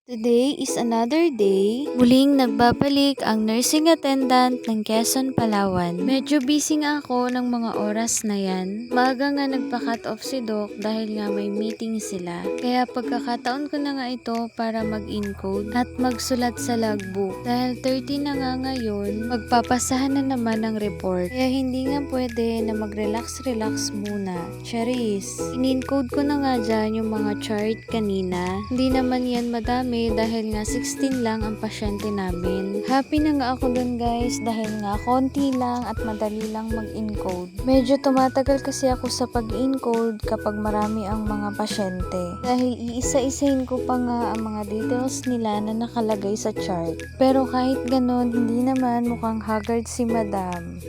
Today is another day. Muling nagbabalik ang nursing attendant ng Quezon, Palawan. Medyo busy nga ako ng mga oras na yan. Maaga nga nagpa-cut off si Doc dahil nga may meeting sila. Kaya pagkakataon ko na nga ito para mag-encode at magsulat sa logbook. Dahil 30 na nga ngayon, magpapasahan na naman ng report. Kaya hindi nga pwede na mag-relax muna. Charis, in-encode ko na nga dyan yung mga chart kanina. Hindi naman yan madami dahil nga 16 lang ang pasyente namin. Happy na nga ako dun guys dahil nga konti lang at madali lang mag-encode. Medyo tumatagal kasi ako sa pag-encode kapag marami ang mga pasyente. Dahil iisa-isahin ko pa nga ang mga details nila na nakalagay sa chart. Pero kahit ganon, hindi naman mukhang haggard si Madam.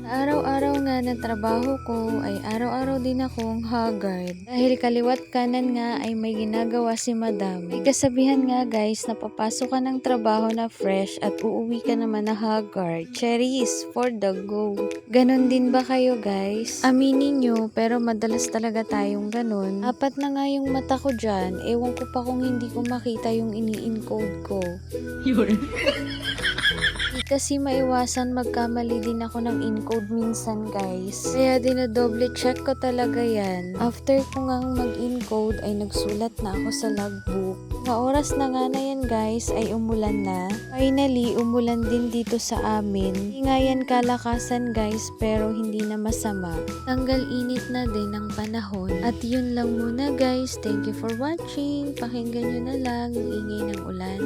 Araw-araw nga na trabaho ko ay araw-araw din akong haggard. Dahil kaliwat kanan nga ay may ginagawa si Madam. May kasabihan nga guys na papasok ka ng trabaho na fresh at uuwi ka naman na haggard. Cherries for the go. Ganon din ba kayo guys? Aminin nyo pero madalas talaga tayong ganon. Apat na nga yung mata ko dyan. Ewan ko pa kung hindi ko makita yung ini-encode ko. Di kasi maiwasan magkamali din ako ng encode minsan guys. Kaya dinodoble check ko talaga yan. After ko ngang mag-encode ay nagsulat na ako sa logbook. Mga oras na nga na yan guys ay umulan na. Finally umulan din dito sa amin. Hindi nga yan kalakasan guys pero hindi na masama. Tanggal init na din ang panahon. At yun lang muna guys. Thank you for watching. Pakinggan nyo na lang yung ingay ng ulan.